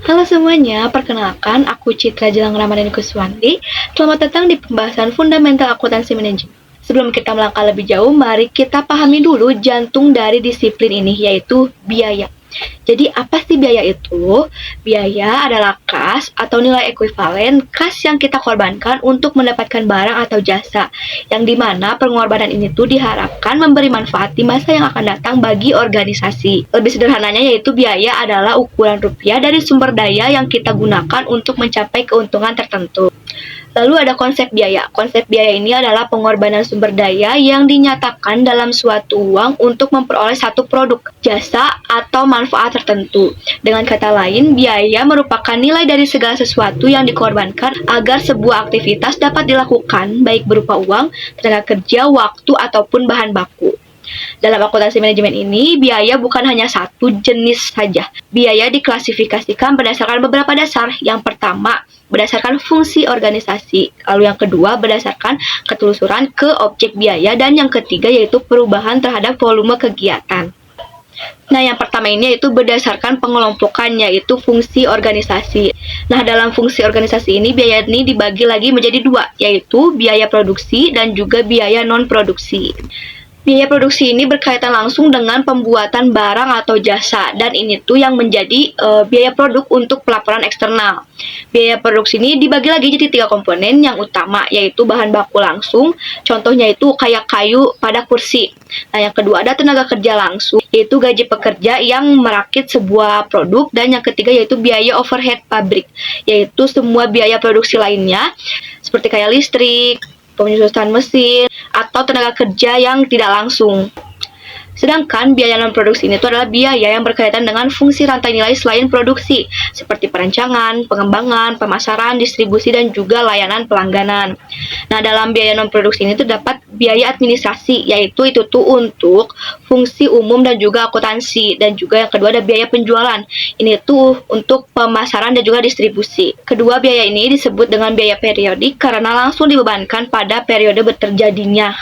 Halo semuanya, perkenalkan aku Citra Jelang Ramadhani Kuswandi. Selamat datang di pembahasan fundamental akuntansi manajemen. Sebelum kita melangkah lebih jauh, mari kita pahami dulu jantung dari disiplin ini, yaitu biaya. Jadi apa sih biaya itu? Biaya adalah kas atau nilai ekuivalen kas yang kita korbankan untuk mendapatkan barang atau jasa, yang dimana pengorbanan ini tuh diharapkan memberi manfaat di masa yang akan datang bagi organisasi. Lebih sederhananya yaitu biaya adalah ukuran rupiah dari sumber daya yang kita gunakan untuk mencapai keuntungan tertentu. Lalu ada konsep biaya. Konsep biaya ini adalah pengorbanan sumber daya yang dinyatakan dalam suatu uang untuk memperoleh satu produk, jasa, atau manfaat tertentu. Dengan kata lain, biaya merupakan nilai dari segala sesuatu yang dikorbankan agar sebuah aktivitas dapat dilakukan, baik berupa uang, tenaga kerja, waktu, ataupun bahan baku. Dalam akuntansi manajemen ini, biaya bukan hanya satu jenis saja. Biaya diklasifikasikan berdasarkan beberapa dasar. Yang pertama, berdasarkan fungsi organisasi. Lalu yang kedua, berdasarkan ketelusuran ke objek biaya. Dan yang ketiga, yaitu perubahan terhadap volume kegiatan. Nah, yang pertama ini yaitu berdasarkan pengelompokan, yaitu fungsi organisasi. Nah, dalam fungsi organisasi ini, biaya ini dibagi lagi menjadi dua, yaitu biaya produksi dan juga biaya non-produksi. Biaya produksi ini berkaitan langsung dengan pembuatan barang atau jasa, dan ini tuh yang menjadi biaya produk untuk pelaporan eksternal. Biaya produksi ini dibagi lagi jadi tiga komponen yang utama, yaitu bahan baku langsung, contohnya itu kayak kayu pada kursi. Nah, yang kedua ada tenaga kerja langsung, yaitu gaji pekerja yang merakit sebuah produk, dan yang ketiga yaitu biaya overhead pabrik, yaitu semua biaya produksi lainnya, seperti kayak listrik, penyusutan mesin, atau tenaga kerja yang tidak langsung. Sedangkan biaya non-produksi ini adalah biaya yang berkaitan dengan fungsi rantai nilai selain produksi, seperti perancangan, pengembangan, pemasaran, distribusi, dan juga layanan pelangganan. Nah, dalam biaya non-produksi ini terdapat biaya administrasi, yaitu itu tuh untuk fungsi umum dan juga akuntansi, dan juga yang kedua ada biaya penjualan. Ini tuh untuk pemasaran dan juga distribusi. Kedua biaya ini disebut dengan biaya periodik karena langsung dibebankan pada periode terjadinya.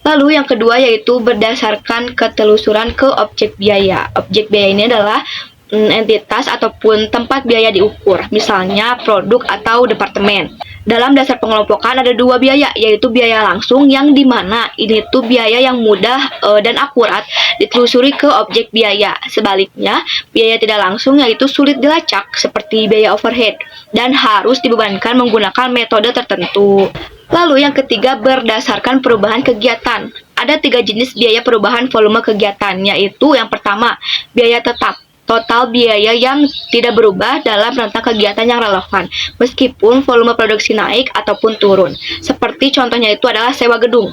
Lalu yang kedua yaitu berdasarkan ketelusuran ke objek biaya. Objek biaya ini adalah entitas ataupun tempat biaya diukur, misalnya produk atau departemen. Dalam dasar pengelompokan ada dua biaya, yaitu biaya langsung yang dimana ini tuh biaya yang mudah dan akurat ditelusuri ke objek biaya. Sebaliknya, biaya tidak langsung yaitu sulit dilacak seperti biaya overhead dan harus dibebankan menggunakan metode tertentu. Lalu yang ketiga berdasarkan perubahan kegiatan. Ada tiga jenis biaya perubahan volume kegiatan, yaitu yang pertama, biaya tetap. Total biaya yang tidak berubah dalam rentang kegiatan yang relevan, meskipun volume produksi naik ataupun turun. Seperti contohnya itu adalah sewa gedung.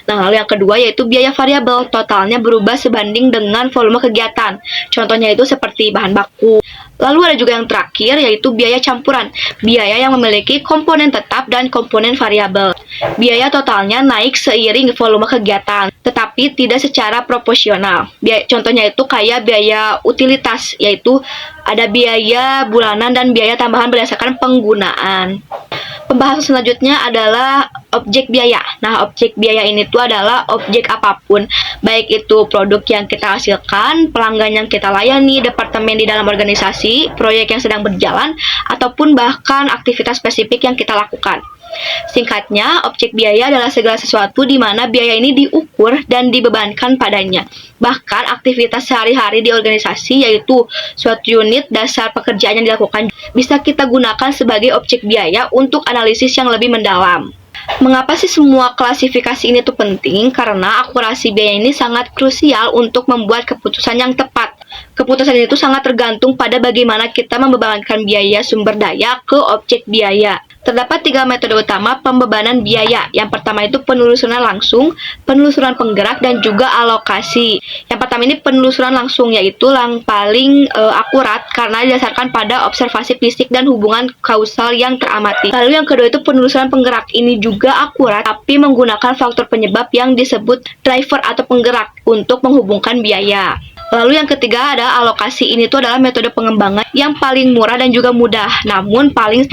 Nah, lalu yang kedua yaitu biaya variabel, totalnya berubah sebanding dengan volume kegiatan. Contohnya itu seperti bahan baku. Lalu ada juga yang terakhir yaitu biaya campuran, biaya yang memiliki komponen tetap dan komponen variabel. Biaya totalnya naik seiring volume kegiatan, tetapi tidak secara proporsional. Contohnya itu kayak biaya utilitas, yaitu ada biaya bulanan dan biaya tambahan berdasarkan penggunaan. Pembahasan selanjutnya adalah objek biaya. Nah, objek biaya ini tuh adalah objek apapun, baik itu produk yang kita hasilkan, pelanggan yang kita layani, departemen di dalam organisasi, proyek yang sedang berjalan, ataupun bahkan aktivitas spesifik yang kita lakukan. Singkatnya, objek biaya adalah segala sesuatu di mana biaya ini diukur dan dibebankan padanya. Bahkan aktivitas sehari-hari di organisasi, yaitu suatu unit dasar pekerjaan yang dilakukan, bisa kita gunakan sebagai objek biaya untuk analisis yang lebih mendalam. Mengapa sih semua klasifikasi ini tuh penting? Karena akurasi biaya ini sangat krusial untuk membuat keputusan yang tepat. Keputusan itu sangat tergantung pada bagaimana kita membebankan biaya sumber daya ke objek biaya. Terdapat tiga metode utama pembebanan biaya. Yang pertama itu penelusuran langsung, penelusuran penggerak, dan juga alokasi. Yang pertama ini penelusuran langsung, yaitu yang paling akurat karena didasarkan pada observasi fisik dan hubungan kausal yang teramati. Lalu yang kedua itu penelusuran penggerak. Ini juga akurat, tapi menggunakan faktor penyebab yang disebut driver atau penggerak untuk menghubungkan biaya. Lalu yang ketiga ada alokasi. Ini tuh adalah metode pengembangan yang paling murah dan juga mudah, namun paling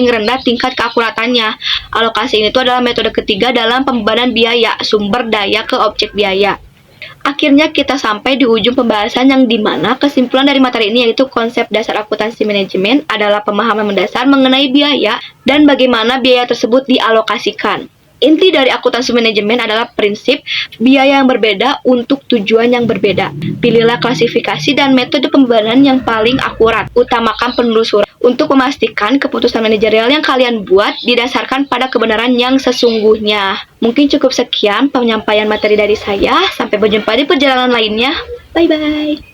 rendah tingkat keakuratannya. Alokasi ini tuh adalah metode ketiga dalam pembebanan biaya sumber daya ke objek biaya. Akhirnya kita sampai di ujung pembahasan yang dimana kesimpulan dari materi ini yaitu konsep dasar akuntansi manajemen adalah pemahaman mendasar mengenai biaya dan bagaimana biaya tersebut dialokasikan. Inti dari akuntansi manajemen adalah prinsip biaya yang berbeda untuk tujuan yang berbeda. Pilihlah klasifikasi dan metode pembayaran yang paling akurat. Utamakan penelusuran untuk memastikan keputusan manajerial yang kalian buat didasarkan pada kebenaran yang sesungguhnya. Mungkin cukup sekian penyampaian materi dari saya. Sampai berjumpa di perjalanan lainnya. Bye-bye.